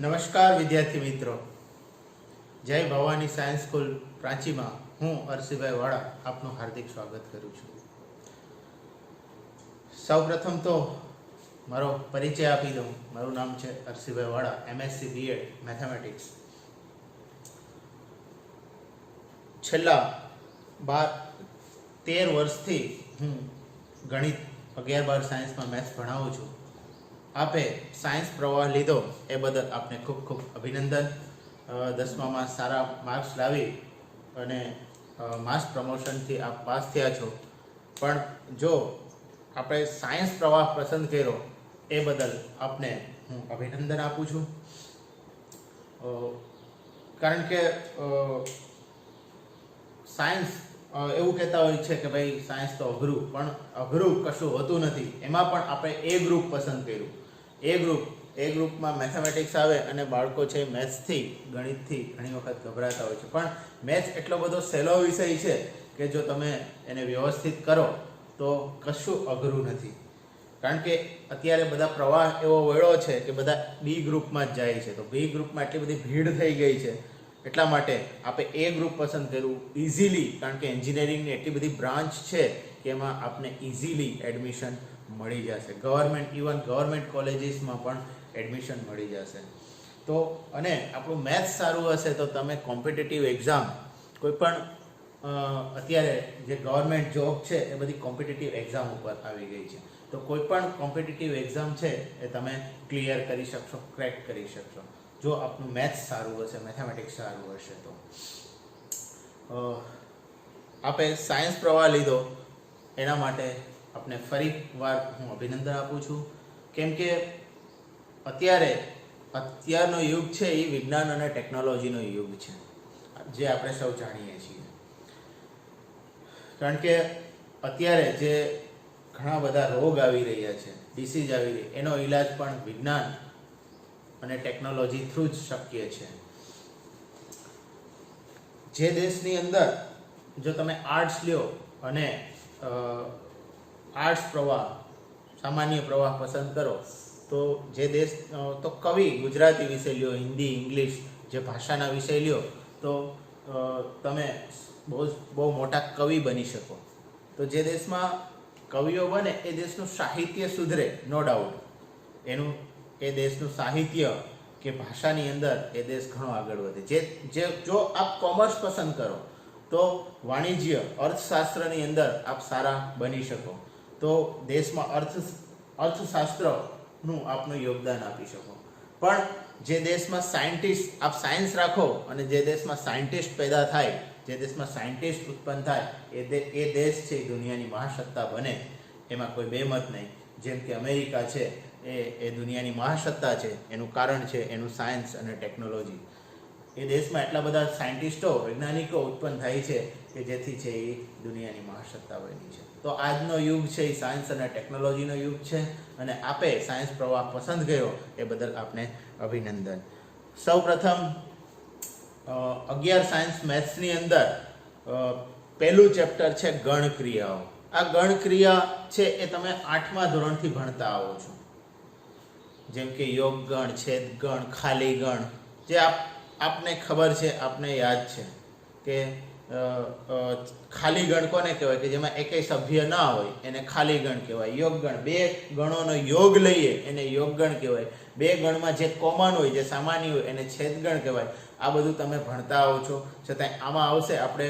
નમસ્કાર વિદ્યાર્થી મિત્રો, જય ભવાની સાયન્સ સ્કૂલ પ્રાચીમાં હું અરસીભાઈ વાળા આપનું હાર્દિક સ્વાગત કરું છું. સૌપ્રથમ તો મારો પરિચય આપી દઉં. મારું નામ છે અરસીભાઈ વાળા, એમએસસી બીએડ મેથેમેટિક્સ. છેલ્લા 13 વર્ષથી હું ગણિત 11-12 સાયન્સમાં મેથ્સ ભણાવું છું. આપે સાયન્સ પ્રવાહ લીધો એ બદલ આપને ખૂબ ખૂબ અભિનંદન. 10મામાં સારા માર્ક્સ લાવી અને માસ પ્રમોશનથી આપ પાસ થયા છો. પણ જો આપણે સાયન્સ પ્રવાહ પસંદ કર્યો એ બદલ આપને હું અભિનંદન આપું છું. કારણ કે સાયન્સ એવું કહેતા હોય છે કે ભાઈ સાયન્સ તો અઘરું, પણ અઘરું કશું હોતું નથી. એમાં પણ આપણે એ ગ્રુપ પસંદ કર્યું. એ ગ્રુપમાં મેથેમેટિક્સ આવે અને બાળકો છે મેથ્સથી, ગણિતથી ઘણી વખત ગભરાતા હોય છે. પણ મેથ્સ એટલો બધો સહેલો વિષય છે કે જો તમે એને વ્યવસ્થિત કરો તો કશું અઘરું નથી. કારણ કે અત્યારે બધા પ્રવાહ એવો વળ્યો છે કે બધા બી ગ્રુપમાં જ જાય છે. તો બી ગ્રુપમાં એટલી બધી ભીડ થઈ ગઈ છે, એટલા માટે આપણે એ ગ્રુપ પસંદ કર્યું ઇઝીલી. કારણ કે એન્જિનિયરિંગની એટલી બધી બ્રાન્ચ છે કે એમાં આપને ઇઝીલી એડમિશન મળી જશે. ગવર્મેન્ટ કોલેજીસમાં પણ એડમિશન મળી જશે. તો અને આપણું મેથ્સ સારું હશે તો તમે કોમ્પિટિટિવ એક્ઝામ કોઈ પણ અત્યારે જે ગવર્મેન્ટ જોબ છે એ બધી કોમ્પિટિટિવ એક્ઝામ ઉપર આવી ગઈ છે. તો કોઈ પણ કોમ્પિટિટિવ એક્ઝામ છે એ તમે ક્લિયર કરી શકશો, ક્રેક કરી શકશો જો આપનું મેથ્સ સારું હશે, મેથેમેટિક્સ સારું હશે. તો આપે સાયન્સ પ્રવાહ લીધો એના માટે આપને ફરી વાર હું અભિનંદન આપું છું. કેમ કે અત્યારનો યુગ છે એ વિજ્ઞાન અને ટેકનોલોજીનો યુગ છે, જે આપણે સૌ જાણીએ છીએ. કારણ કે અત્યારે જે ઘણા બધા રોગ આવી રહ્યા છે, ડિસીઝ આવી રહી, એનો ઈલાજ પણ વિજ્ઞાન અને ટેકનોલોજી થ્રુ જ શક્ય છે. જે દેશની અંદર જો તમે આર્ટ્સ લ્યો અને આર્ટ્સ પ્રવાહ, સામાન્ય પ્રવાહ પસંદ કરો તો જે દેશ તો કવિ, ગુજરાતી વિષય લ્યો, હિન્દી, ઇંગ્લિશ જે ભાષાના વિષય લ્યો તો તમે બહુ મોટા કવિ બની શકો. તો જે દેશમાં કવિઓ બને એ દેશનું સાહિત્ય સુધરે, નો ડાઉટ. એ દેશનું સાહિત્ય કે ભાષાની અંદર એ દેશ ઘણો આગળ વધે. જો આપ કોમર્સ પસંદ કરો તો વાણિજ્ય, અર્થશાસ્ત્રની અંદર આપ સારા બની શકો. તો દેશમાં અર્થશાસ્ત્રનું આપનું યોગદાન આપી શકો. પણ જે દેશમાં આપ સાયન્સ રાખો અને જે દેશમાં સાયન્ટિસ્ટ પેદા થાય, જે દેશમાં સાયન્ટિસ્ટ ઉત્પન્ન થાય એ દેશ છે દુનિયાની મહાસત્તા બને, એમાં કોઈ બેમત નહીં. જેમ કે અમેરિકા છે એ દુનિયાની મહાસત્તા છે. એનું કારણ છે એનું સાયન્સ અને ટેકનોલોજી. એ દેશમાં એટલા બધા સાયન્ટિસ્ટો, વૈજ્ઞાનિકો ઉત્પન્ન થાય છે કે જેથી છે એ દુનિયાની મહાસત્તા બની છે. તો આજનો યુગ છે એ સાયન્સ અને ટેકનોલોજીનો યુગ છે અને આપે સાયન્સ પ્રવાહ પસંદ કર્યો એ બદલ આપને અભિનંદન. સૌ પ્રથમ 11 સાયન્સ મેથ્સની અંદર પહેલું ચેપ્ટર છે ગણક્રિયાઓ. આ ગણક્રિયા છે એ તમે 8મા ધોરણથી ભણતા આવો છો. જેમ કે યોગ ગણ, છેદ ગણ, ખાલી ગણ, જે આપને ખબર છે, આપને યાદ છે કે ખાલી ગણ કોને કહેવાય કે જેમાં એકેય સભ્ય ના હોય એને ખાલી ગણ કહેવાય. યોગ ગણ, 2 ગણોનો યોગ લઈએ એને યોગ ગણ કહેવાય. 2 ગણમાં જે કોમન હોય, જે સામાન્ય હોય એને છેદ ગણ કહેવાય. આ બધું તમે ભણતા આવો છો. છતાં આમાં આવશે, આપણે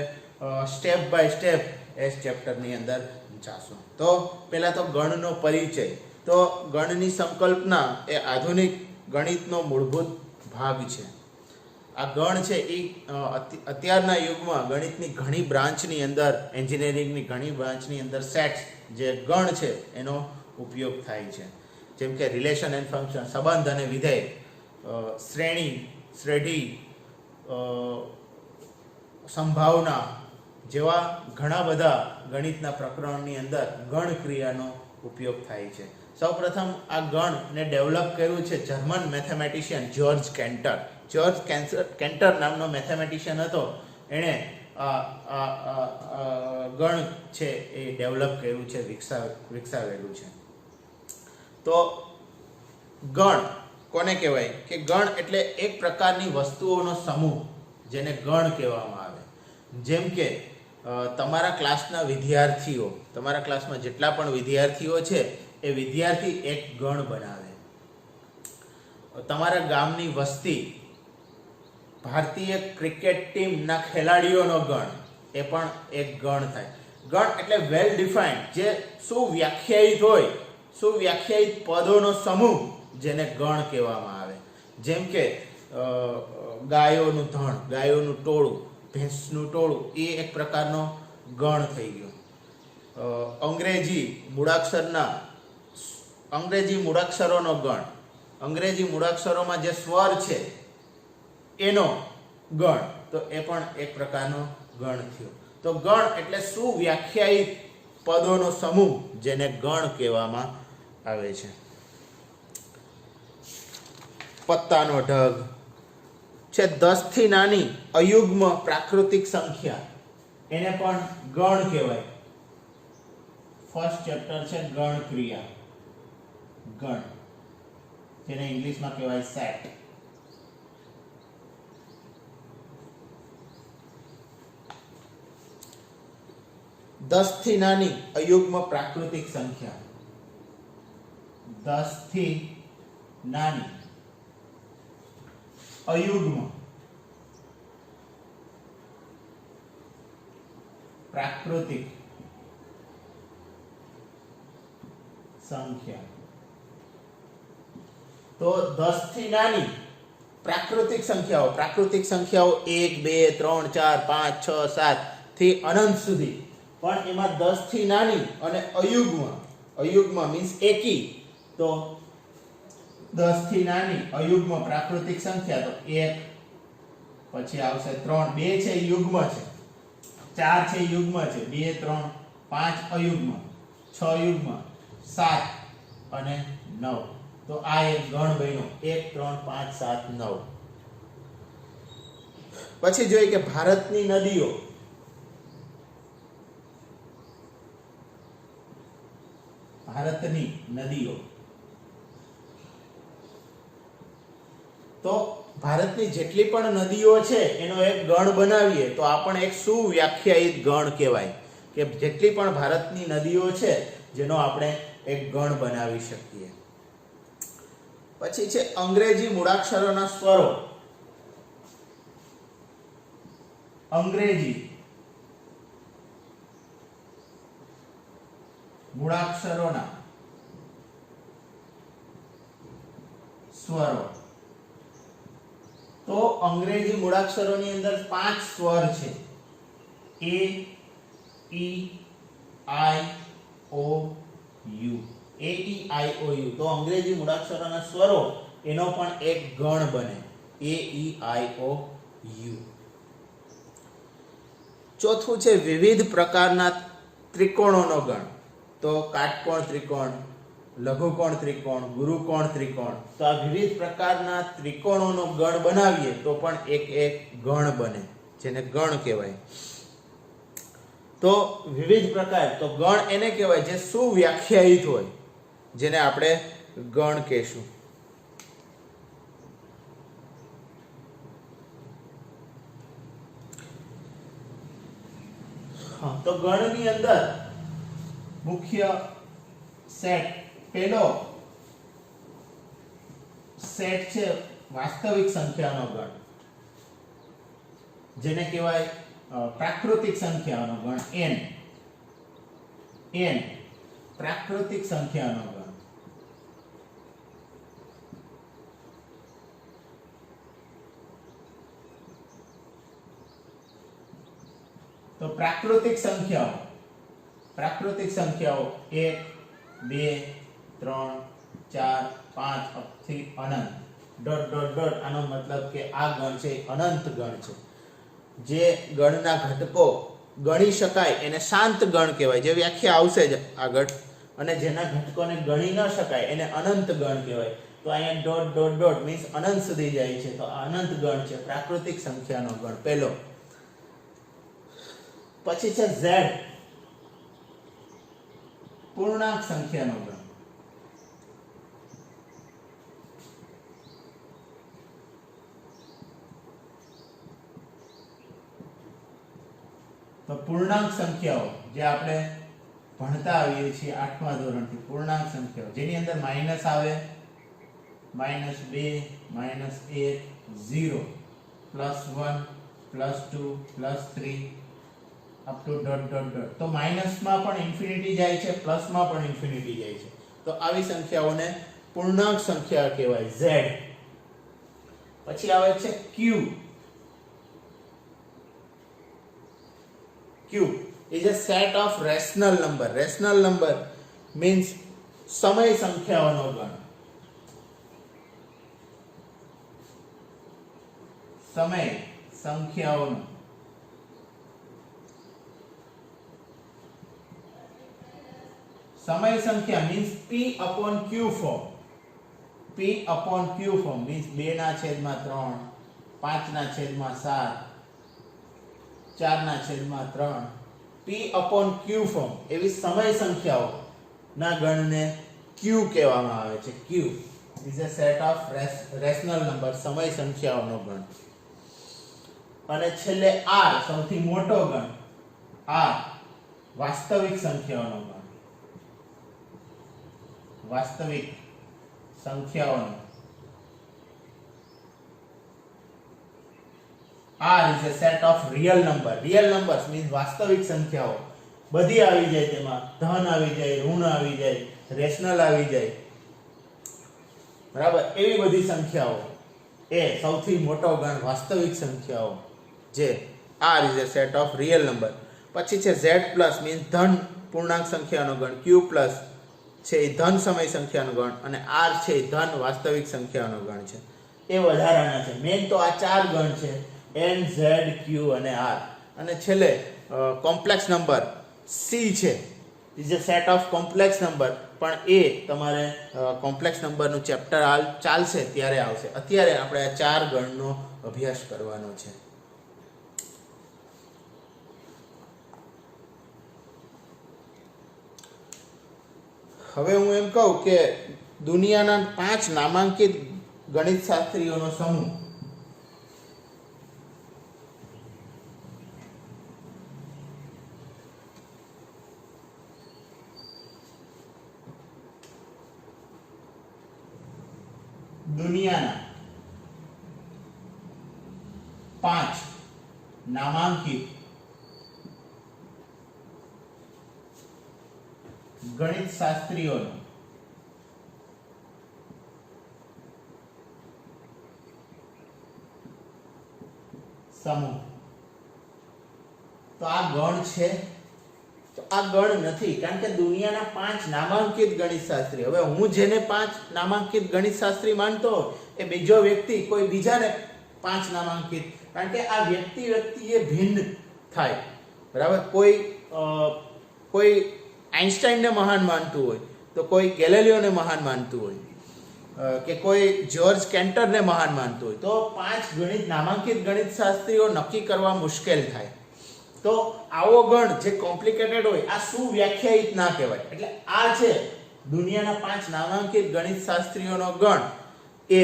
સ્ટેપ બાય સ્ટેપ એ ચેપ્ટરની અંદર જાશું. તો પહેલાં તો ગણનો પરિચય. તો ગણની સંકલ્પના એ આધુનિક ગણિતનો મૂળભૂત ભાગ છે. આ ગણ છે એ અત્યારના યુગમાં ગણિતની ઘણી બ્રાન્ચની અંદર, એન્જિનિયરિંગની ઘણી બ્રાન્ચની અંદર સેટ્સ જે ગણ છે એનો ઉપયોગ થાય છે. જેમ કે રિલેશન એન્ડ ફંક્શન, સંબંધ અને વિધેય, શ્રેણી, શ્રેઢી, સંભાવના જેવા ઘણા બધા ગણિતના પ્રકરણની અંદર ગણ ક્રિયાનો ઉપયોગ થાય છે. સૌપ્રથમ આ ગણને ડેવલપ કર્યું છે German mathematician George Cantor. George Cantor નામનો મેથેમેટિશિયન હતો. એણે ગણ છે એ ડેવલપ કર્યું છે, વિકસાવેલું છે. તો ગણ કોને કહેવાય કે ગણ એટલે એક પ્રકારની વસ્તુઓનો સમૂહ જેને ગણ કહેવામાં આવે. જેમ કે તમારા ક્લાસના વિદ્યાર્થીઓ, તમારા ક્લાસમાં જેટલા પણ વિદ્યાર્થીઓ છે એ વિદ્યાર્થી એક ગણ બનાવે. તમારા ગામની વસ્તી, ભારતીય ક્રિકેટ ટીમના ખેલાડીઓનો ગણ, એ પણ એક ગણ થાય. ગણ એટલે વેલ ડિફાઇન્ડ, જે સુવ્યાખ્યાયિત હોય, સુવ્યાખ્યાયિત પદોનો સમૂહ જેને ગણ કહેવામાં આવે. જેમ કે ગાયોનું ધણ, ગાયોનું ટોળું, ભેંસનું ટોળું, એ એક પ્રકારનો ગણ થઈ ગયો. અંગ્રેજી મૂળાક્ષરોનો ગણ, અંગ્રેજી મૂળાક્ષરોમાં જે સ્વર છે એનો ગણ, તો એ પણ એક પ્રકારનો ગણ થયો. તો ગણ એટલે સુવ્યાખ્યાયિત પદોનો સમૂહ જેને ગણ કહેવામાં આવે છે. પત્તાનો ઢગ છે 10 થી નાની અયુગ્મ પ્રાકૃતિક સંખ્યા, એને પણ ગણ કહેવાય. ફર્સ્ટ ચેપ્ટર છે ગણ ક્રિયા, ગણ, જેને ઇંગ્લિશમાં કહેવાય સેટ. દસ થી નાની અયુગ્મ પ્રાકૃતિક સંખ્યા, 10 થી નાની અયુગ્મ પ્રાકૃતિક સંખ્યા. તો 10 થી નાની પ્રાકૃતિક સંખ્યાઓ, 1 2 3 4 5 6 7 થી અનંત સુધી, પણ એમાં 10 થી નાની અને અયુગ્મ મીન્સ એકી. તો 10 થી નાની અયુગ્મ પ્રાકૃતિક સંખ્યા, તો 1, પછી આવશે 3, 2 છે યુગ્મ છે, 4 છે યુગ્મ છે, 2 3 5 અયુગ્મ, 6 યુગ્મ, 7 અને 9. તો આ એક ગણ બન્યો, 1 3 5 7 9. પછી જોઈએ કે ભારતની નદીઓ, ભારતની નદીઓ. તો ભારતની જેટલી પણ નદીઓ છે એનો એક ગણ બનાવીએ તો આ પણ એક સુવ્યાખ્યાયિત ગણ કહેવાય, કે જેટલી પણ ભારતની નદીઓ છે જેનો આપણે એક ગણ બનાવી શકીએ. પછી છે અંગ્રેજી મૂળાક્ષરોના સ્વરો. અંગ્રેજી મૂળાક્ષરોના સ્વરો. તો અંગ્રેજી મૂળાક્ષરોની અંદર 5 સ્વર છે: એ, ઈ, આઈ, ઓ, you. A, E, I, O, you. તો અંગ્રેજી મૂળાક્ષરોના સ્વરો એનો પણ એક ગણ બને, એ, ઈ, આઈ, ઓ, યુ. ચોથું છે વિવિધ પ્રકારના ત્રિકોણોનો ગણ. તો કાટકોણ ત્રિકોણ, લઘુકોણ ત્રિકોણ, ગુરુકોણ ત્રિકોણ. તો આ વિવિધ પ્રકારના ત્રિકોણોનો ગણ બનાવીએ તો પણ એક ગણ બને, જેને ગણ કહેવાય. તો વિવિધ પ્રકાર, તો ગણ એને કહેવાય જે સુવ્યાખ્યાયિત હોય, જેને આપણે ગણ કહેશું. તો ગણની અંદર મુખ્ય સેટ, પહેલો સેટ છે વાસ્તવિક સંખ્યાનો ગણ, જેને કહેવાય પ્રાકૃતિક સંખ્યાનો ગણ, n પ્રાકૃતિક સંખ્યાનો ગણ. તો પ્રાકૃતિક સંખ્યાઓ 1 2 3 4 5 થી અનંત ડોટ ડોટ ડોટ. આનો મતલબ કે આ ગણ છે અનંત ગણ છે. જે ગણના ઘટકો ગણી શકાય એને શાંત ગણ કહેવાય, જે વ્યાખ્યા આવશે જ આગળ. અને જેના ઘટકોને ગણી ન શકાય એને અનંત ગણ કહેવાય. તો અહીંયા ડોટ ડોટ ડોટ મીન્સ અનંત સુધી જાય છે, તો અનંત ગણ છે, પ્રાકૃતિક સંખ્યાનો ગણ પહેલો. પછી છે z પૂર્ણાંક સંખ્યાનો ગણ. તો પૂર્ણાંક સંખ્યાઓ જે આપણે ભણતા આવીએ છીએ 8મા ધોરણથી, પૂર્ણાંક સંખ્યાઓ જેની અંદર માઈનસ આવે, -2 -1 0 +1 +2 +3 up to dot dot dot. તો માઈનસમાં પણ ઇન્ફિનિટી જાય છે, પ્લસમાં પણ ઇન્ફિનિટી જાય છે. તો આવી સંખ્યાઓને પૂર્ણાંક સંખ્યા કહેવાય, z. પછી આવે છે q. q is a set of rational number. Rational number means સમય સંખ્યાઓનો ગણ. સમય સંખ્યાઓનો સમય સંખ્યા means p upon q form. p upon q form means 2/3, 5/7, 4/3. p upon q form એવી સમય સંખ્યાઓ ના ગણને q કહેવામાં આવે છે. q is a set of rational number, સમય સંખ્યાઓનો ગણ. અને છેલ્લે r સૌથી મોટો ગણ, r વાસ્તવિક સંખ્યાઓનો ગણ. વાસ્તવિક સંખ્યાઓનો r is a set of real number. Real numbers means વાસ્તવિક સંખ્યાઓ બધી આવી જાય, તેમાં ધન આવી જાય, ઋણ આવી જાય, રેશનલ આવી જાય, બરાબર. એવી બધી સંખ્યાઓ એ સૌથી મોટો ગણ વાસ્તવિક સંખ્યાઓ, જે r is a set of real number. પછી છે z plus means ધન પૂર્ણાંક સંખ્યાનો ગણ, q plus છે એ ધન સમય સંખ્યાનો ગણ, અને r છે એ ધન વાસ્તવિક સંખ્યાનો ગણ છે. એ વધારાના છે. મેઈન તો આ ચાર ગણ છે, n, z, q અને r. અને છેલ્લે કોમ્પ્લેક્સ નંબર c છે, is a set of complex number. પણ એ તમારે કોમ્પ્લેક્સ નંબરનું ચેપ્ટર ચાલશે ત્યારે આવશે. અત્યારે આપણે આ ચાર ગણનો અભ્યાસ કરવાનો છે. હવે હું એમ કહું કે દુનિયાના 5 નામાંકિત ગણિત શાસ્ત્રીઓનો સમૂહ દુનિયાના 5 નામાંકિત ગણિત શાસ્ત્રીઓનો સમૂહ. તો આ ગણ છે? તો આ ગણ નથી, કારણ કે દુનિયાના 5 નામાંકિત ગણિત શાસ્ત્રી. હવે હું જેને 5 નામાંકિત ગણિત શાસ્ત્રી માનતો એ બીજો વ્યક્તિ કોઈ બીજાને 5 નામાંકિત, કારણ કે આ વ્યક્તિ એ ભિન્ન થાય, બરાબર. કોઈ આઈન્સ્ટાઈનને મહાન માનતું હોય, તો કોઈ ગેલેલિયોને મહાન માનતું હોય, કે કોઈ જ્યોર્જ કેન્ટરને મહાન માનતું હોય, તો 5 નામાંકિત ગણિત શાસ્ત્રીઓ નક્કી કરવા મુશ્કેલ થાય. તો આવો ગણ જે કોમ્પ્લિકેટેડ હોય, આ સુવ્યાખ્યાયિત ના કહેવાય. એટલે આ છે દુનિયાના 5 નામાંકિત ગણિત શાસ્ત્રીઓનો ગણ, એ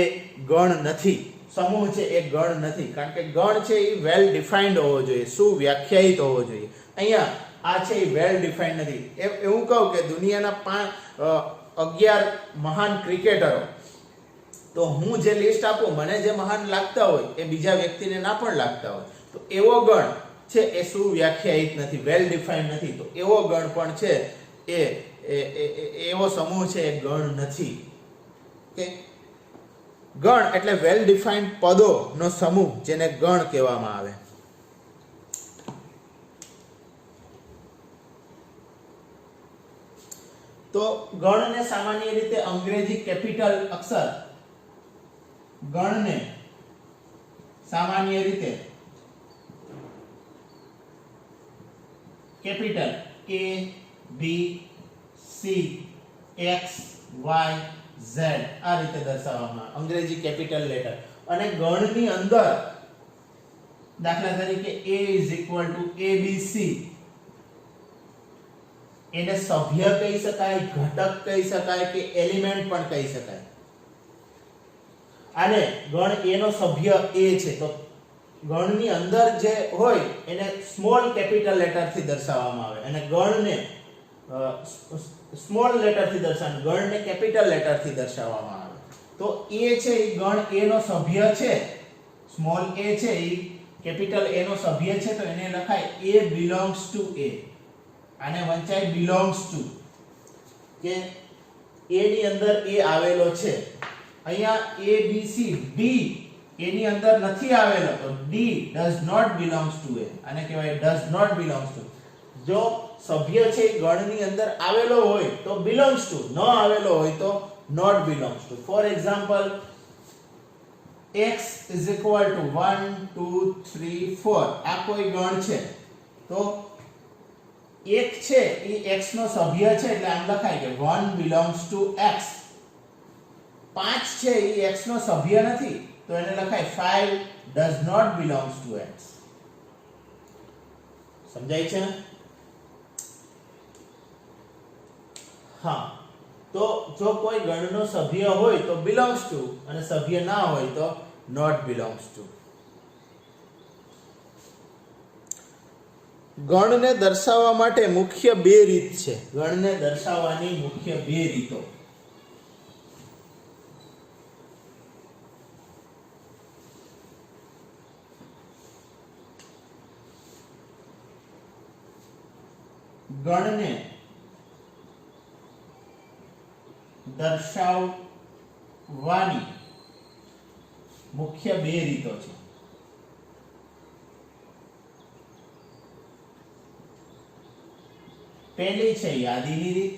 ગણ નથી. સમૂહ છે એ ગણ નથી, કારણ કે ગણ છે એ વેલ ડિફાઇન્ડ હોવો જોઈએ, સુવ્યાખ્યાયિત હોવો જોઈએ. અહીંયા આ છે એ વેલ ડિફાઇન્ડ નથી. એવું કહું કે દુનિયાના 11 મહાન ક્રિકેટરો, તો હું જે લિસ્ટ આપું, મને જે મહાન લાગતા હોય એ બીજા વ્યક્તિને ના પણ લાગતા હોય, તો એવો ગણ છે એ સુવ્યાખ્યાયિત નથી, વેલ ડિફાઇન્ડ નથી. તો એવો ગણ પણ છે એવો સમૂહ છે એ ગણ નથી. ઓકે, ગણ એટલે વેલ ડિફાઇન્ડ પદોનો સમૂહ, જેને ગણ કહેવામાં આવે. તો ગણને સામાન્ય રીતે અંગ્રેજી કેપિટલ અક્ષર, ગણને સામાન્ય રીતે capital A, B, C, X, Y, Z આ રીતે દર્શાવવામાં, અંગ્રેજી કેપિટલ લેટર. અને ગણની અંદર દાખલા તરીકે A ABC, એને સભ્ય કહી શકાય, ઘટક કહી શકાય, કે એલિમેન્ટ પણ કહી શકાય. આને ગણ A નો સભ્ય A છે, તો ગણની અંદર જે હોય એને સ્મોલ કેપિટલ લેટર થી દર્શાવવામાં આવે અને ગણને સ્મોલ લેટર થી દર્શાવવાનું, ગણને કેપિટલ લેટર થી દર્શાવવામાં આવે. તો a છે એ ગણ a નો સભ્ય છે, સ્મોલ a છે એ કેપિટલ a નો સભ્ય છે, તો એને લખાય a belongs to a. આને વંચાય belongs to, કે a ની અંદર a આવેલો છે. અહીંયા a b c d a ની અંદર નથી આવેલો, તો d does not belongs to a. આને કહેવાય does not belongs to. જો સભ્ય છે એ ગણની અંદર આવેલો હોય તો belongs to, ન આવેલો હોય તો not belongs to. For example, x is equal to 1 2 3 4. આ કોઈ ગણ છે, તો 1 છે એ x નો સભ્ય છે એટલે આમ લખાય કે 1 belongs to x. 5 છે એ x નો સભ્ય નથી તો એને લખાય 5 does not belongs to x. સમજાય છે? હા, તો જો કોઈ ગણનો સભ્ય હોય તો belongs to અને સભ્ય ના હોય તો not belongs to. ગણને દર્શાવવા માટે મુખ્ય બે રીત છે. ગણને દર્શાવવાની મુખ્ય બે રીતો. ગણને દર્શાવવાની મુખ્ય બે રીતો છે. પહેલી છે યાદીની રીત,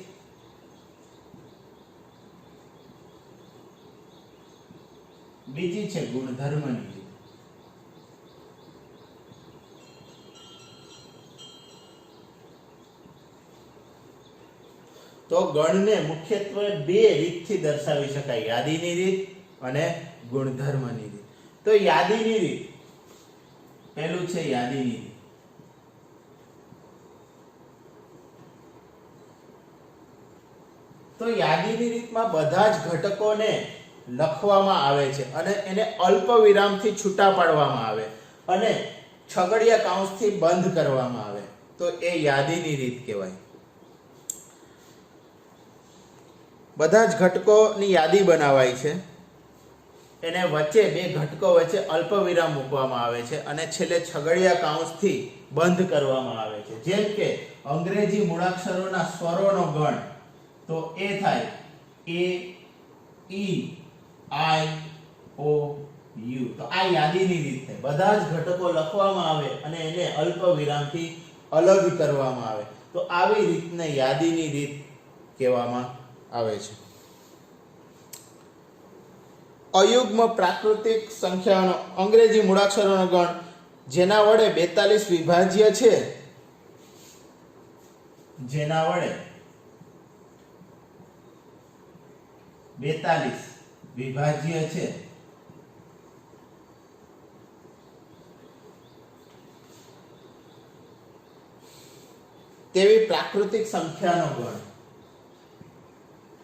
બીજી છે ગુણધર્મની રીત. તો ગણને મુખ્યત્વે બે રીતથી દર્શાવી શકાય, યાદીની રીત અને ગુણધર્મની રીત. તો યાદીની રીત, પહેલું છે યાદીની રીત. તો યાદીની રીતમાં બધા જ ઘટકોને લખવામાં આવે છે અને એને અલ્પ વિરામથી છૂટા પાડવામાં આવે અને છગડીયા કૌંસથી બંધ કરવામાં આવે, તો એ યાદીની રીત કહેવાય. બધા જ ઘટકોની યાદી બનાવાય છે, એને વચ્ચે બે ઘટકો વચ્ચે અલ્પ વિરામ મૂકવામાં આવે છે અને છેલ્લે છગડીયા કૌંસથી બંધ કરવામાં આવે છે. જેમ કે અંગ્રેજી મૂળાક્ષરોના સ્વરોનો ગણ, તો એ થાય a e i o u. તો આ યાદીની રીત છે. બધા જ ઘટકો લખવામાં આવે અને એને અલ્પ વિરામથી અલગ કરવામાં આવે, તો આવી રીતને યાદીની રીત કહેવામાં આવે છે. અયુગ્મ પ્રાકૃતિક સંખ્યાનો અંગ્રેજી મૂળાક્ષરોનો ગણ જેના વડે 42 વિભાજ્ય છે, જેના વડે 42 વિભાજ્ય છે, તેવી પ્રાકૃતિક સંખ્યાનો ગણ,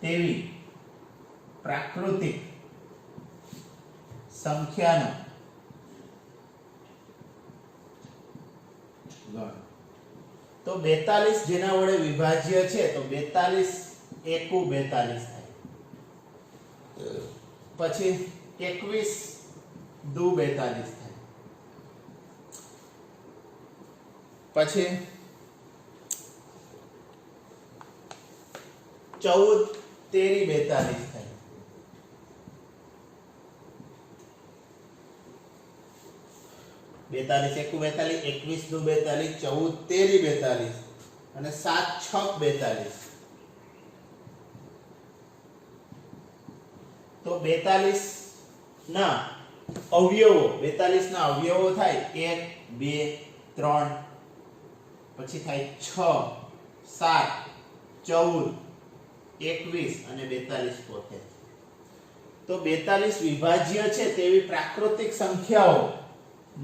તેવી પ્રાકૃતિક સંખ્યાનો ગણ. તો 42 જેના વડે વિભાજ્ય છે, તો 42 એકુ 42 થાય. પછી 21 દુ 42 થાય. પછી 14 તેરી 42 થાય. 42 એકુ 42, 21 દુ 42, 14 તેરી 42 અને 7 છક 42. તો 42 ના અવયવો, 42 ના અવયવો થાય 1 2 3, પછી થાય 6 7 14 21 અને 42 પોતે. તો 42 વિભાજ્ય છે તેવી પ્રાકૃતિક સંખ્યાઓ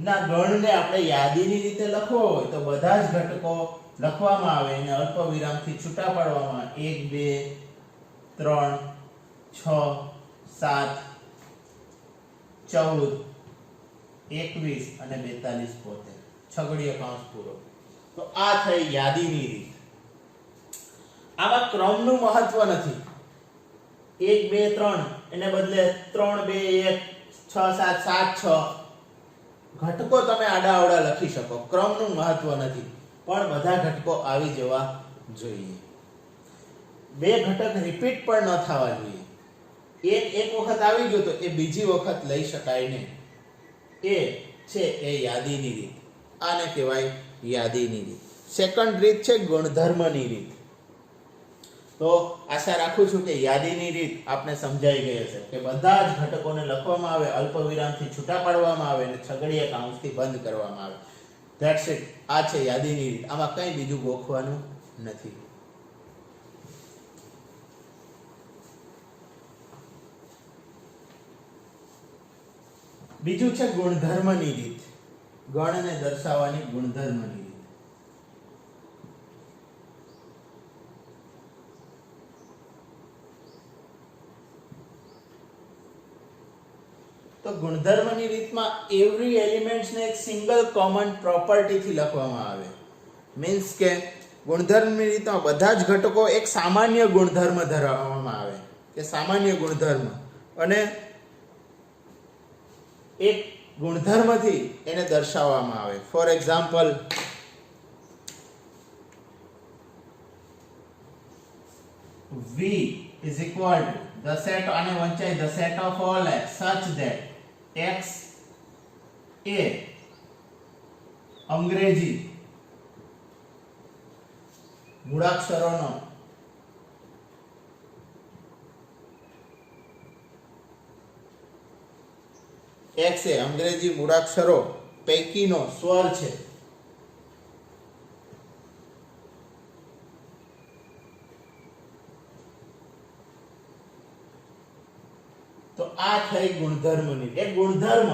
ના ગણને આપણે યાદીની રીતે લખવો હોય તો બધા જ ઘટકો લખવામાં આવે અને અલ્પ વિરામથી છૂટા પાડવામાં 1 2 3 6 7 14 21 અને 42 પોતે છગડીય કૌંસ પૂરો. તો આ થઈ યાદીની રીત. આમાં ક્રમનું મહત્વ નથી. 1 2 3 એને બદલે 3 2 1 6 7 7 6 ઘટકો તમે આડા અવડા લખી શકો. ક્રમનું મહત્વ નથી, પણ બધા ઘટકો આવી જવા જોઈએ. બે ઘટક રિપીટ પણ ન થવા જોઈએ. એક વખત આવી ગયો તો એ બીજી વખત લઈ શકાય નહીં. એ છે એ યાદીની રીત. આને કહેવાય યાદીની રીત. સેકન્ડ રીત છે ગુણધર્મની રીત. તો આશા રાખું છું કે યાદીની રીત આપને સમજાઈ ગઈ હશે કે બધા જ ઘટકોને લખવામાં આવે, અલ્પવિરામથી છૂટા પાડવામાં આવે અને છગડીય કૌંસથી બંધ કરવામાં આવે. That's it. આ છે યાદીની રીત. આમાં કંઈ બીજું ગોખવાનું નથી. બીજું છે ગુણધર્મની રીત. ગણને દર્શાવવાની ગુણધર્મની રીત. તો ગુણધર્મની રીતમાં એવરી એલિમેન્ટ્સ ને એક સિંગલ કોમન પ્રોપર્ટી થી લખવામાં આવે. મીન્સ કે ગુણધર્મની રીતમાં બધા જ ઘટકો એક સામાન્ય ગુણધર્મ ધરાવવામાં આવે કે સામાન્ય ગુણધર્મ, અને એક ગુણધર્મથી એને દર્શાવવામાં આવે. For example, V is equal to the set, આને વંચાય the set of all x such that x એ અંગ્રેજી મૂળાક્ષરોનો x એ અંગ્રેજી મૂળાક્ષરો પૈકીનો સ્વર છે. તો આ થઈ ગુણધર્મની. એક ગુણધર્મ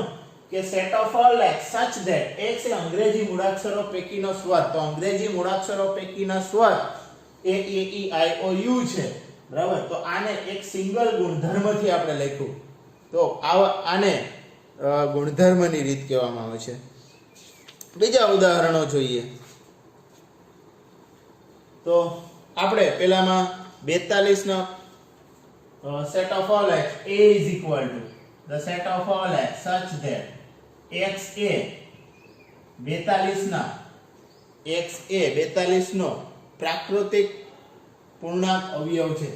કે set of all x such that x એ અંગ્રેજી મૂળાક્ષરો પૈકીનો સ્વર. તો અંગ્રેજી મૂળાક્ષરો પૈકીના સ્વર એ a e i o u છે, બરાબર. તો આને એક સિંગલ ગુણધર્મથી આપણે લખ્યું. તો આને ગુણધર્મની રીત કહેવામાં આવે છે. બીજા ઉદાહરણો જોઈએ. તો આપણે પેલામાં 42 નો set of all x a is equal to the set of all x such that x a 42 નો પ્રાકૃતિક પૂર્ણાંક અવયવ છે.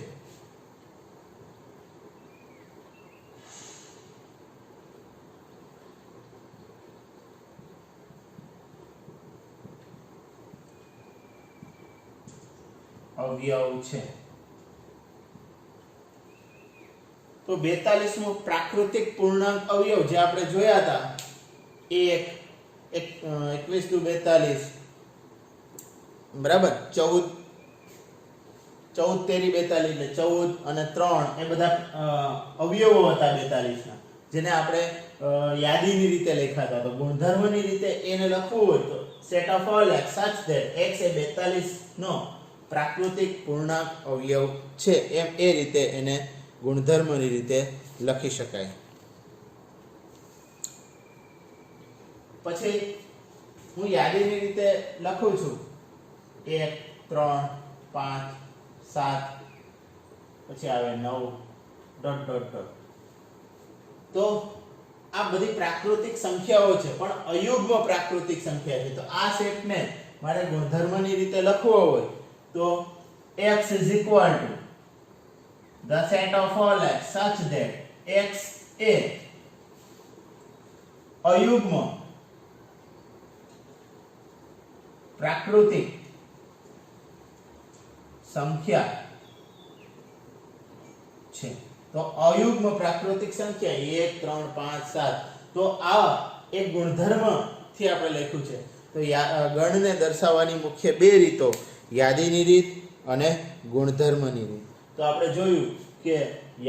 અવયવ છે. તો 42 મો પ્રાકૃતિક પૂર્ણાંક અવયવ જે આપણે જોયા હતા, 1 21 * 42, બરાબર. 14 13 42 એટલે 14 અને 3 એ બધા અવયવો હતા 42 ના, જેને આપણે યાદીની રીતે લખ્યા હતા. તો ગુણધર્મની રીતે એને લખવું હોય તો set of all x such that x એ 42 નો પ્રાકૃતિક પૂર્ણાંક અવયવ છે, એમ એ રીતે એને ગુણધર્મની રીતે લખી શકાય. પછી હું યાદીની રીતે લખું છું 1 3 5 7, પછી આવે 9 ... તો આ બધી પ્રાકૃતિક સંખ્યાઓ છે, પણ અયુગ્મ પ્રાકૃતિક સંખ્યા છે. તો આ સેટને મારે ગુણધર્મની રીતે લખવો હોય તો x is equal to the set of all x such that x એ અયુગ્મ પ્રાકૃતિક સંખ્યા છે. તો અયુગ્મ પ્રાકૃતિક સંખ્યા 1 3 5 7. તો આ એક ગુણધર્મ થી આપણે લખ્યું છે. તો ગણને દર્શાવવાની મુખ્ય બે રીતો યાદીની રીત અને ગુણધર્મની રીત. તો આપણે જોયું કે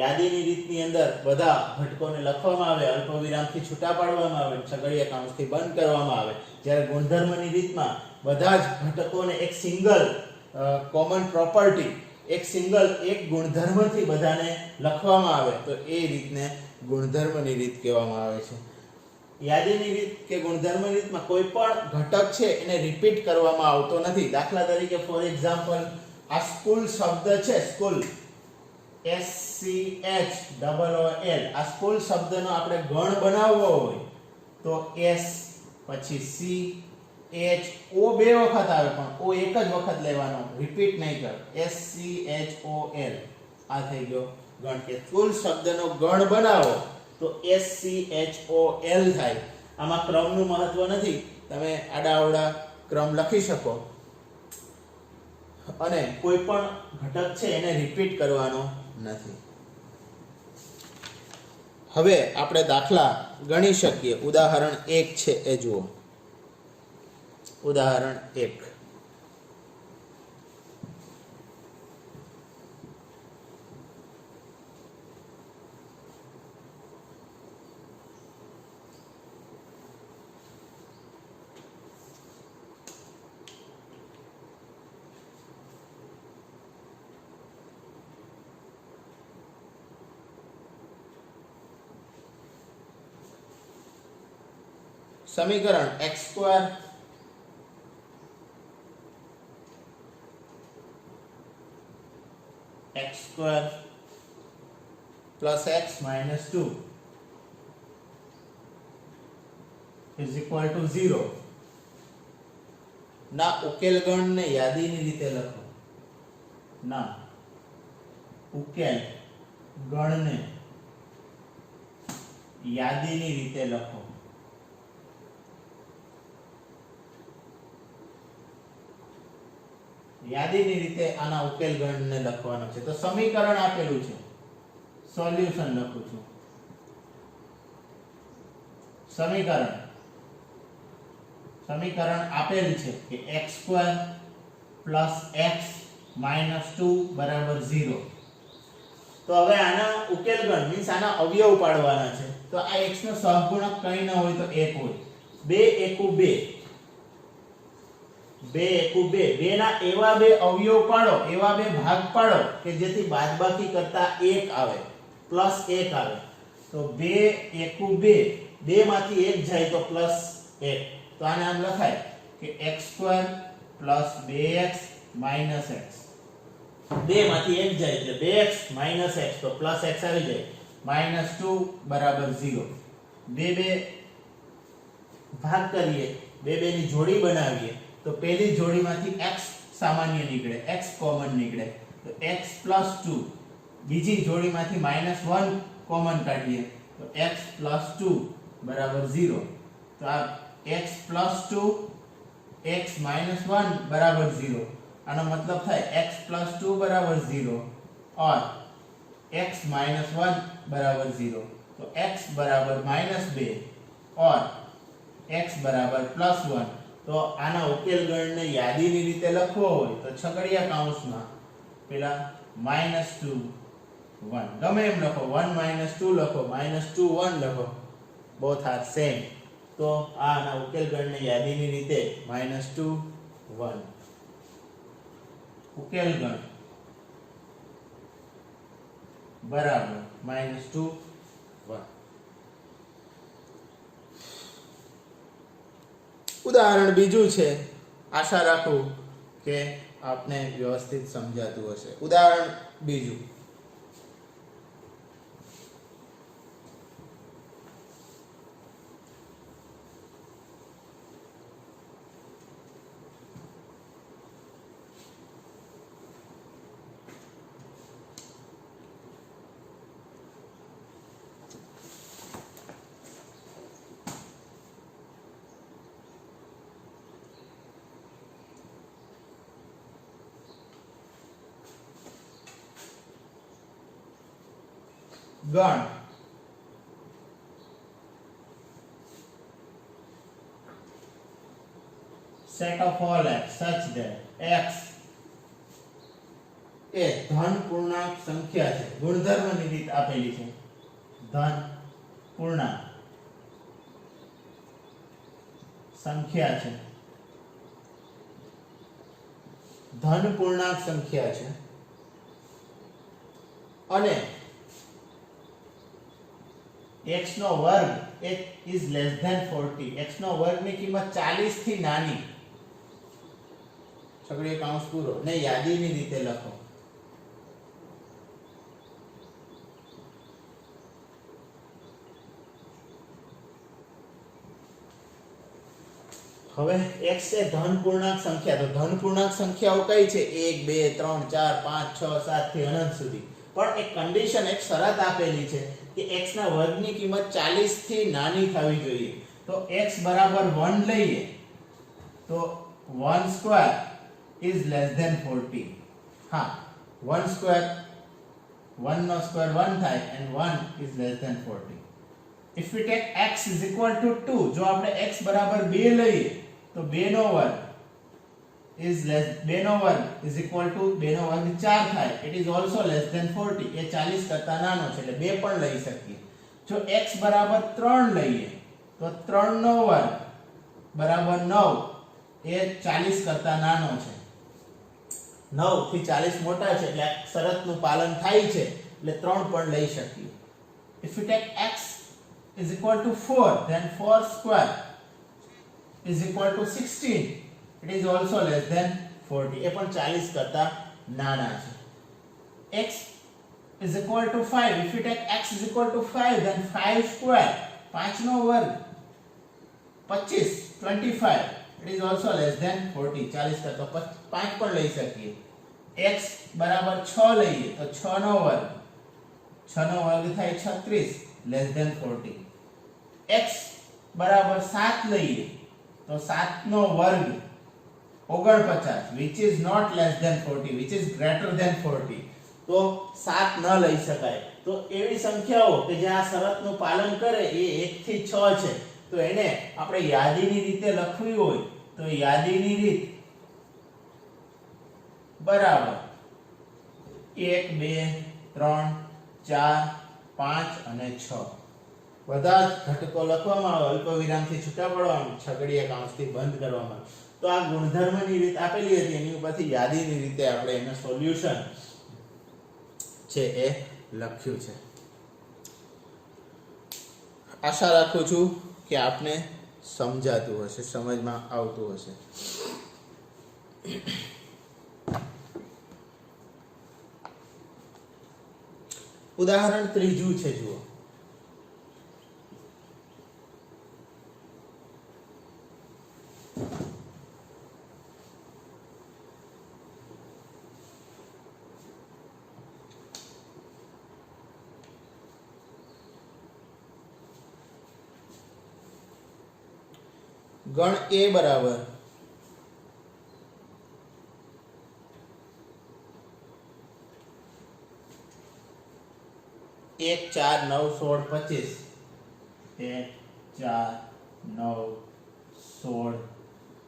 યાદીની રીતની અંદર બધા ઘટકોને લખવામાં આવે, અલ્પવિરામથી છૂટા પાડવામાં આવે, છગડીય કૌંસથી બંધ કરવામાં આવે. જ્યારે ગુણધર્મની રીતમાં બધા જ ઘટકોને એક સિંગલ કોમન પ્રોપર્ટી, એક ગુણધર્મથી બધાને લખવામાં આવે. તો એ રીતને ગુણધર્મની રીત કહેવામાં આવે છે. યાદીની રીત કે ગુણધર્મની રીતમાં કોઈ પણ ઘટક છે એને રિપીટ કરવામાં આવતો નથી. દાખલા તરીકે ફોર એક્ઝામ્પલ આ સ્કૂલ શબ્દ છે, સ્કૂલ SCHOOL, આ સ્કૂલ શબ્દનો આપણે ગણ બનાવવો હોય તો S પછી C H O બે વખત આવે પણ O એક જ વખત લેવાનો, રિપીટ નહીં કર. SCHOL આ થઈ ગયો ગણ. કે સ્કૂલ શબ્દનો ગણ બનાવો તો SCHOL થાય. આમાં ક્રમનું મહત્વ નથી, તમે આડાઅવળા ક્રમ લખી શકો અને કોઈ પણ ઘટક છે એને રિપીટ કરવાનો નથી. હવે આપણે દાખલા ગણી શકીએ. ઉદાહરણ 1 છે એ જુઓ. ઉદાહરણ 1. समीकरण x² plus x minus 2 is equal to 0 ના ઉકેલ ગણને યાદીની રીતે લખો. ના ઉકેલ ગણને યાદીની રીતે લખો. યાદીની રીતે આના ઉકેલ ગણને લખવાનો છે. તો સમીકરણ આપેલું છે, સોલ્યુશન લખું છું. સમીકરણ આપેલ છે કે x² plus x minus 2 બરાબર 0. તો હવે આના ઉકેલ ગણ મીન્સ આના અવયવ પાડવાના છે. તો આ x નો સહગુણક કંઈ ન હોય તો 1 હોય. 2 એકુ 2, 2 એકુ 2, 2 ના એવા બે અવયવ પાડો, એવા બે ભાગ પાડો કે જેથી બાદબાકી કરતા 1 આવે, પ્લસ 1 આવે. તો 2 એકુ 2, 2 માંથી 1 જાય તો પ્લસ 1. તો આને આમ લખાય કે x² plus 2x minus x. 2 માંથી 1 જાય એટલે 2x minus x, તો પ્લસ x આવી જાય. minus 2 બરાબર 0. 2 ભાગ કરીએ, 2 ની જોડી બનાવીએ તો પહેલી જોડીમાંથી x સામાન્ય નીકળે, x કોમન નીકળે તો x plus 2. બીજી જોડીમાંથી -1 કોમન કાઢીએ તો x plus 2 બરાબર 0. તો આ x plus 2 x minus 1 बराबर 0. આનો મતલબ થાય x plus 2 बराबर 0 और x minus 1 बराबर 0. तो x बराबर -2 और x बराबर +1. तो આના ઉકેલ ગણને યાદીની રીતે લખવો હોય તો છગડીયા કૌંસમાં પેલા -2 1 ગમે એમ લખો, 1 -2 લખો, -2 1 લખો, both are same. તો આના ઉકેલ ગણને યાદીની રીતે -2 1 ઉકેલ ગણ બરાબર -2 1. ઉદાહરણ બીજું છે, આશા રાખું કે આપને વ્યવસ્થિત સમજાતું હશે. ઉદાહરણ બીજું. ગણ set of all x such that x એ ધન પૂર્ણાંક સંખ્યા છે. ગુણધર્મની રીત આપેલી છે, ધન પૂર્ણાંક સંખ્યા છે, ધન પૂર્ણાંક સંખ્યા છે અને x નો વર્ગ એ is less than 40, x નો વર્ગની કિંમત 40 થી નાની. છગડીયો કૌંસ પૂરો ને યાદીની રીતે લખો. હવે x એ ધન પૂર્ણાંક સંખ્યા, તો ધન પૂર્ણાંક સંખ્યાઓ કઈ છે? 1 2 3 4 5 6 7 થી અનંત સુધી. પણ એક કન્ડિશન, એક શરત આપેલી છે કે x ના વર્ગની કિંમત 40 થી નાની થવી જોઈએ. તો x બરાબર 1 લઈએ તો 1 સ્ક્વેર is less than 40. હા, 1 સ્ક્વેર 1 નો સ્ક્વેર 1 થાય and 1 is less than 40. If we take x is equal to 2, જો આપણે x બરાબર 2 લઈએ તો 2 નો વર્ગ is less, 2 નો વર્ગ is equal to 2 નો વર્ગ 4 થાય. It is also less than 40. એ 40 કરતા નાનો છે એટલે 2 પણ લઈ શકીએ. જો x બરાબર 3 લઈએ તો 3 નો વર્ગ બરાબર 9, એ 40 કરતા નાનો છે. 9 થી 40 મોટા છે એટલે આ શરતનું પાલન થાય છે એટલે 3 પણ લઈ શકીએ. If we take x is equal to 4, then 4 square is equal to 16. It is also less than 40. એ પણ 40 કરતા નાના છે. x is equal to 5. If we take x is equal to 5, then 5 square, 5 નો વર્ગ 25, 25. It is also less than 40. 40 કરતા 5 પણ લઈ શકીએ. x બરાબર 6 લઈએ તો 6 નો વર્ગ, 6 નો વર્ગ થાય 36, less than 40. x બરાબર 7 લઈએ તો 7 નો વર્ગ 49, which is not less than 40, which is greater than 40. તો 7 ન લઈ શકાય. તો એવી સંખ્યાઓ કે જે આ શરતનું પાલન કરે એ 1 થી 6 છે, તો એને આપણે યાદીની રીતે લખવી હોય તો યાદીની રીત બરાબર 1 2 3 4 5 અને 6 બધા જ ઘટકો લખવામાં આવે, અલ્પ વિરામથી છૂટા પડવાનું, છગડીયા કૌંસથી બંધ કરવામાં. તો આ ગુણધર્મની રીત આપેલી હતી, એની ઉપરથી યાદીની રીતે આપણે એનું સોલ્યુશન છે એ લખ્યું છે. આશા રાખું છું કે આપને સમજાતું હશે, સમજમાં આવતું હશે. ઉદાહરણ ત્રીજું છે, જુઓ. ગણ a બરાબર 1 4 9 16 25. 1 4 9 16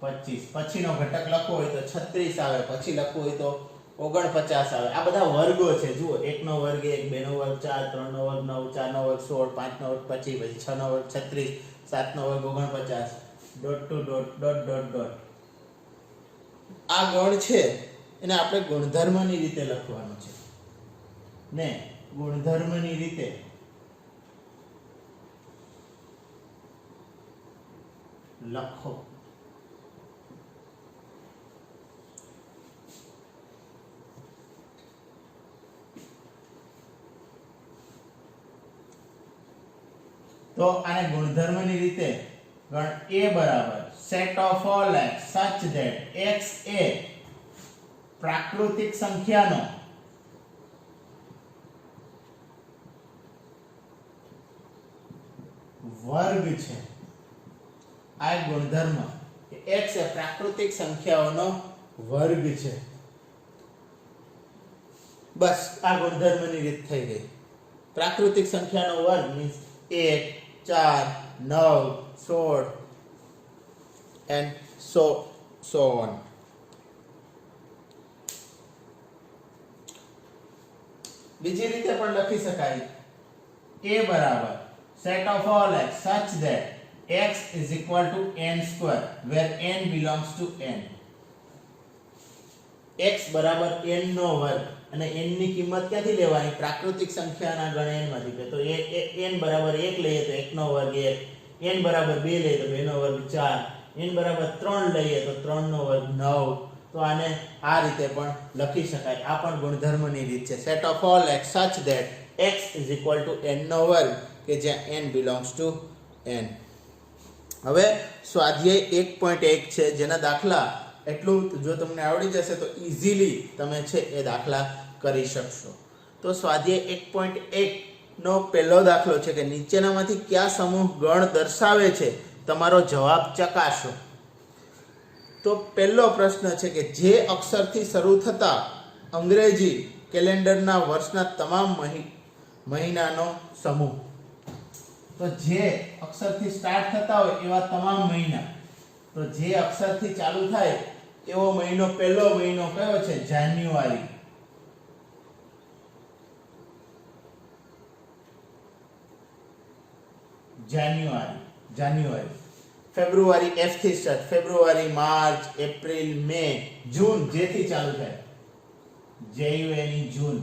25. પછીનો ઘટક લખવો હોય તો 36 આવે, પછી લખવું હોય તો 49 આવે. આ બધા વર્ગો છે, જુઓ. 1 નો વર્ગ 1, 2 નો વર્ગ 4, 3 નો વર્ગ 9, 4 નો વર્ગ 16, 5 નો વર્ગ 25, પછી 6 નો વર્ગ 36, 7 નો વર્ગ 49, dot two dot dot dot dot. આ ગણ છે એને આપણે ગુણધર્મની રીતે લખવાનું છે ને ગુણધર્મની રીતે લખો. તો આને ગુણધર્મની રીતે ગણ a બરાબર set of all x such that x એ પ્રાકૃતિક સંખ્યાનો વર્ગ છે. આ ગુણધર્મ કે x એ પ્રાકૃતિક સંખ્યાઓનો વર્ગ છે. બસ આ ગુણધર્મની રીત થઈ ગઈ. પ્રાકૃતિક સંખ્યાનો વર્ગ મીન્સ 1 4 9 16 and so on. બીજી રીતે પણ લખી શકાય. a બરાબર set of all x such that x is equal to n square where n belongs to n. x બરાબર n નો વર્ગ અને n ની કિંમત ક્યાંથી લેવાની? પ્રાકૃતિક સંખ્યાના ગણ n માંથી. તો n બરાબર 1 લઈએ તો 1 નો વર્ગ 1, n બરાબર 2 લઈએ તો 2 નો વર્ગ 4, n બરાબર 3 લઈએ તો 3 નો વર્ગ 9. તો આને આ રીતે પણ લખી શકાય. આ પણ ગુણધર્મની રીત છે. Set of all x such that x is equal to n નો વર્ગ, કે જ્યાં n belongs to n. હવે સ્વાધ્યાય 1.1 છે, જેના દાખલા એટલું જો તમને આવડી જશે તો ઈઝીલી તમે છે એ દાખલા કરી શકશો. તો સ્વાધ્યાય 1.1 નો પહેલો દાખલો છે કે નીચેનામાંથી કયા સમૂહ ગણ દર્શાવે છે? તમારો જવાબ ચકાસો. તો પહેલો પ્રશ્ન છે કે જે અક્ષરથી શરૂ થતા અંગ્રેજી કેલેન્ડરના વર્ષના તમામ મહિનાનો સમૂહ. તો જે અક્ષરથી સ્ટાર્ટ થતા હોય એવા તમામ મહિના. તો જે અક્ષરથી ચાલુ થાય એવો મહિનો, પહેલો મહિનો કયો છે? જાન્યુઆરી. જાન્યુઆરી. ફેબ્રુઆરી એફ થી સ્ટાર્ટ. ફેબ્રુઆરી, માર્ચ, એપ્રિલ, મે, જૂન જેથી ચાલુ થાય. JUNE જૂન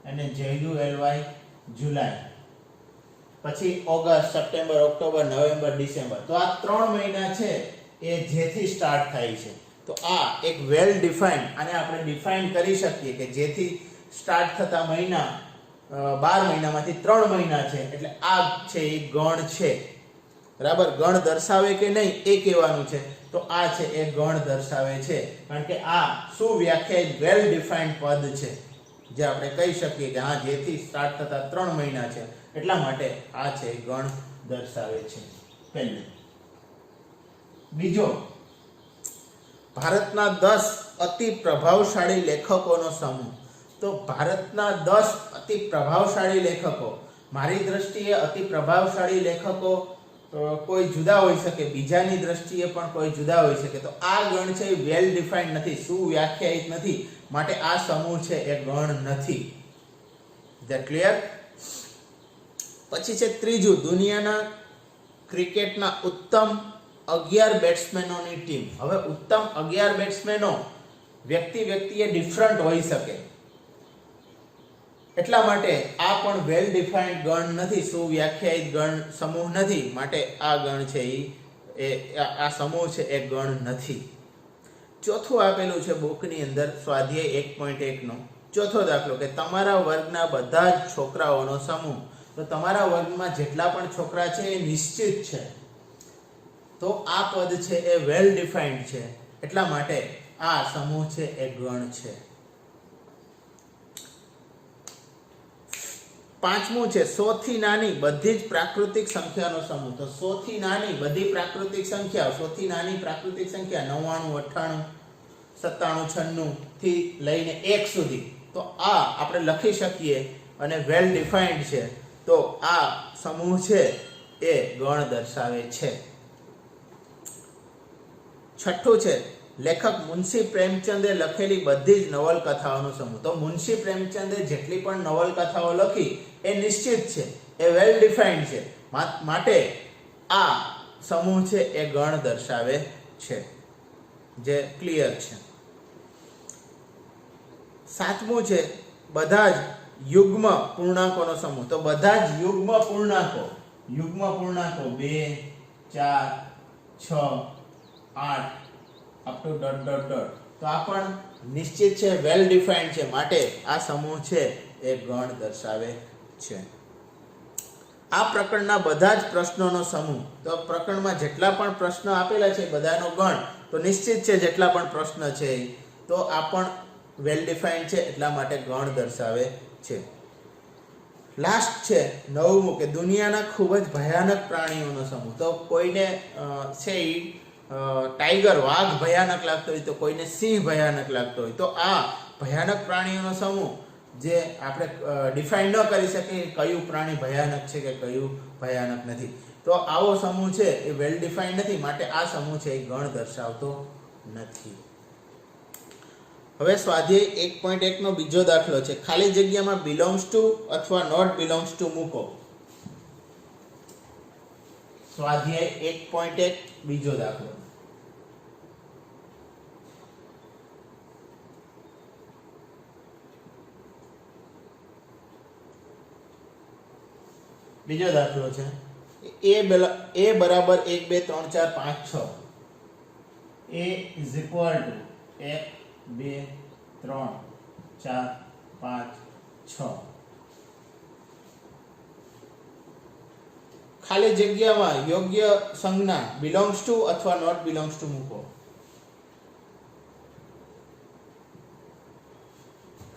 અને JULY જુલાઈ. પછી August, September, October, November, December. તો આ 3 મહિના છે એ જેથી સ્ટાર્ટ થાય છે. તો આ એક વેલ ડિફાઇન્ડ, આને આપણે ડિફાઇન કરી શકીએ કે જેથી સ્ટાર્ટ થતા મહિના 12 મહિનામાંથી 3 મહિના છે, એટલે આ છે એ ગણ છે. બરાબર. ગણ દર્શાવે કે નહીં એ કહેવાનું છે. તો આ છે એ ગણ દર્શાવે છે, કારણ કે આ સુવ્યાખ્યાયિત વેલ ડિફાઇન્ડ પદ છે, જે આપણે કહી શકીએ કે હા જેથી સ્ટાર્ટ થતા 3 મહિના છે, એટલા માટે આ છે ગણ દર્શાવે છે. પહેલું. બીજો, ભારતના 10 અતિ પ્રભાવશાળી લેખકોનો સમૂહ. તો ભારતના 10 અતિ પ્રભાવશાળી લેખકો. મારી દ્રષ્ટિએ અતિ પ્રભાવશાળી લેખકો કોઈ જુદા હોઈ શકે, બીજાની દ્રષ્ટિએ પણ કોઈ જુદા હોઈ શકે. તો આ ગણ છે એ વેલ ડિફાઇન્ડ નથી, સુવ્યાખ્યાયિત નથી, માટે આ સમૂહ છે એ ગણ નથી. That clear? પછી છે ત્રીજું, દુનિયાના ક્રિકેટના ઉત્તમ 11 બેટ્સમેનોની ટીમ. હવે ઉત્તમ 11 બેટ્સમેનો વ્યક્તિએ ડિફરન્ટ હોઈ શકે, એટલા માટે આ પણ વેલ ડિફાઇન્ડ ગણ નથી, સુવ્યાખ્યાયિત ગણ સમૂહ નથી, માટે આ ગણ છે એ આ સમૂહ છે એ ગણ નથી. ચોથું આપેલું છે બુકની અંદર સ્વાધ્યાય 1.1 નો ચોથો દાખલો કે તમારા વર્ગના બધા જ છોકરાઓનો સમૂહ. તો તમારા વર્ગમાં જેટલા પણ છોકરા છે એ નિશ્ચિત છે. તો આ પદ છે એ વેલ ડિફાઇન્ડ છે, એટલા માટે આ સમૂહ છે એ ગણ છે. પાંચમું છે 100 થી નાની બધી જ પ્રાકૃતિક સંખ્યાનો સમૂહ. તો 100 થી નાની બધી પ્રાકૃતિક સંખ્યાઓ, 100 થી નાની પ્રાકૃતિક સંખ્યા 99, 98, 97, 96 થી લઈને 1 સુધી. તો આ આપણે લખી શકીએ અને વેલ ડિફાઇન્ડ છે. તો આ સમૂહ છે એ ગણ દર્શાવે છે. છઠ્ઠું છે લેખક મુનશી પ્રેમચંદે લખેલી બધી જ નવલકથાઓનો સમૂહ. તો મુનશી પ્રેમચંદે જેટલી પણ નવલકથાઓ લખી એ નિશ્ચિત છે, એ વેલ ડિફાઇન્ડ છે, માટે આ સમૂહ છે એ ગણ દર્શાવે છે, જે ક્લિયર છે. સાતમું છે બધા જ યુગ્મ પૂર્ણાંકોનો સમૂહ. તો બધા જ યુગ્મ પૂર્ણાંકો 2, 4, 6, 8 અપ ટુ ... તો આ પણ નિશ્ચિત છે, વેલ ડિફાઇન્ડ છે, માટે આ સમૂહ છે એ ગણ દર્શાવે છે. આ પ્રકરણના બધા જ પ્રશ્નોનો સમૂહ. તો પ્રકરણમાં જેટલા પણ પ્રશ્ન આપેલા છે બધાનો ગણ. તો નિશ્ચિત છે જેટલા પણ પ્રશ્ન છે, તો આ પણ વેલ ડિફાઇન્ડ છે, એટલા માટે ગણ દર્શાવે છે. લાસ્ટ છે 9મું કે દુનિયાના ખૂબ જ ભયાનક પ્રાણીઓનો સમૂહ. તો કોઈને છે ટાઈગર, વાઘ ભયાનક લાગતો હોય, તો કોઈને સિંહ ભયાનક લાગતો હોય. તો આ ભયાનક પ્રાણીઓનો સમૂહ જે આપણે ડિફાઇન ન કરી શકીએ કયું પ્રાણી ભયાનક છે કે કયું ભયાનક નથી. તો આવો સમૂહ છે એ વેલ ડિફાઇન નથી, માટે આ સમૂહ છે એ ગણ દર્શાવતો નથી. હવે સ્વાધ્યાય 1.1 નો બીજો દાખલો છે. ખાલી જગ્યામાં બિલોંગ્સ ટુ અથવા નોટ બિલોંગ્સ ટુ મૂકો. સ્વાધ્યાય 1.1 બીજો દાખલો. બીજો દાખલો છે a બરાબર 1 2 3 4 5 6 a ઇઝ ઇક્વલ ટુ 1 2 3 4 5 6 ખાલી જગ્યામાં યોગ્ય સંજ્ઞા બિલોંગ્સ ટુ અથવા નોટ બિલોંગ્સ ટુ મૂકો.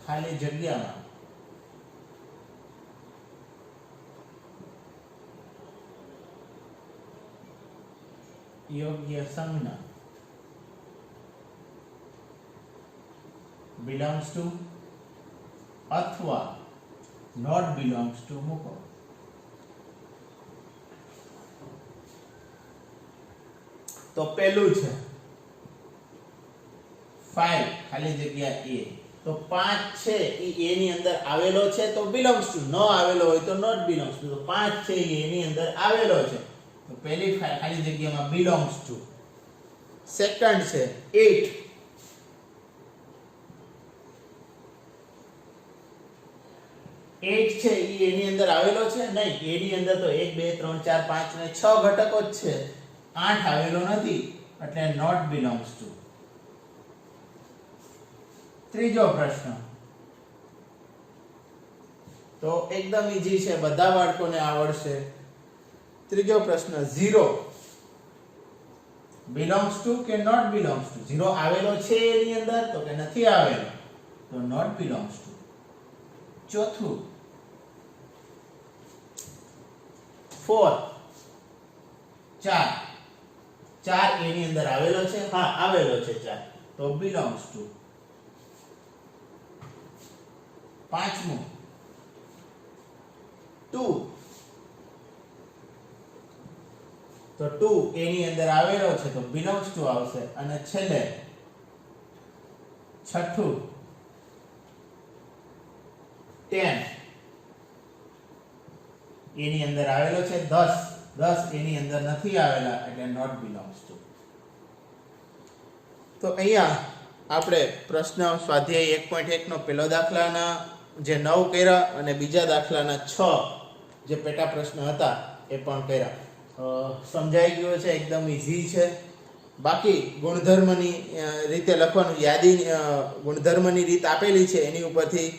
ખાલી જગ્યામાં યોગ્ય સંજ્ઞા બિલોંગ્સ ટુ અથવા નોટ બિલોંગ્સ ટુ મૂકો. તો પહેલું છે 5 ખાલી જગ્યા a. તો 5 છે એ a ની અંદર આવેલો છે તો બિલોંગ્સ ટુ, ન આવેલો હોય તો નોટ બિલોંગ્સ ટુ. તો 5 છે એ a ની અંદર આવેલો છે તો પહેલી ખાલી જગ્યામાં બિલોંગ્સ ટુ. સેકન્ડ છે 8 8 છે એ a ની અંદર આવેલો છે નહીં. a ની અંદર તો 1 2 3 4 5 અને 6 ઘટકો જ છે, 8 આવેલો નથી એટલે નોટ બિલોંગ્સ ટુ. ત્રીજો પ્રશ્ન તો એકદમ ઈઝી છે, બધા બાળકોને આવડશે. ત્રીજો પ્રશ્ન 0 બિલોંગ્સ ટુ કે નોટ બિલોંગ્સ ટુ. 0 આવેલો છે એની અંદર તો કે નથી આવેલો તો નોટ બિલોંગ્સ ટુ. ચોથું 4 4 એની અંદર આવેલો છે, હા આવેલો છે 4 તો બિલોંગ્સ ટુ. પાંચમું 2 તો 2 એની અંદર આવેલો છે તો બિલોંગ્સ ટુ આવશે. અને છેલ્લે છઠ્ઠું 10 એની અંદર આવેલો છે, 10 એની અંદર નથી આવેલા એટલે નોટ બિલોંગ્સ ટુ. તો અહીંયા આપણે પ્રશ્ન સ્વાધ્યાય 1.1 નો પહેલો દાખલાના જે 9 કર્યા અને બીજા દાખલાના 6 જે પેટા પ્રશ્ન હતા એ પણ કર્યા. સમજાઈ ગયો છે, એકદમ ઈઝી છે. બાકી ગુણધર્મની રીતે લખવાનું, યાદી ગુણધર્મની રીત આપેલી છે એની ઉપરથી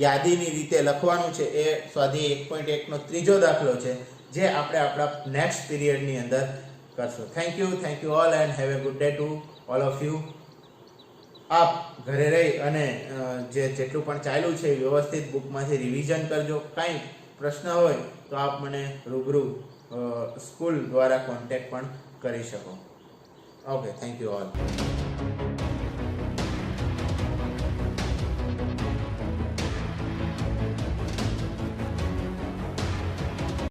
યાદીની રીતે લખવાનું છે. એ સ્વાધ્યાય 1.1 નો ત્રીજો દાખલો છે જે આપણે આપણા નેક્સ્ટ પીરિયડની અંદર કરશું. Thank you all and have a good day to all of you. આપ ઘરે રહી અને જેટલું પણ ચાલ્યું છે વ્યવસ્થિત બુકમાંથી રિવિઝન કરજો. કાંઈ પ્રશ્ન હોય તો આપ મને રૂબરૂ સ્કૂલ દ્વારા કોન્ટેક્ટ પણ કરી શકો. Okay, thank you all.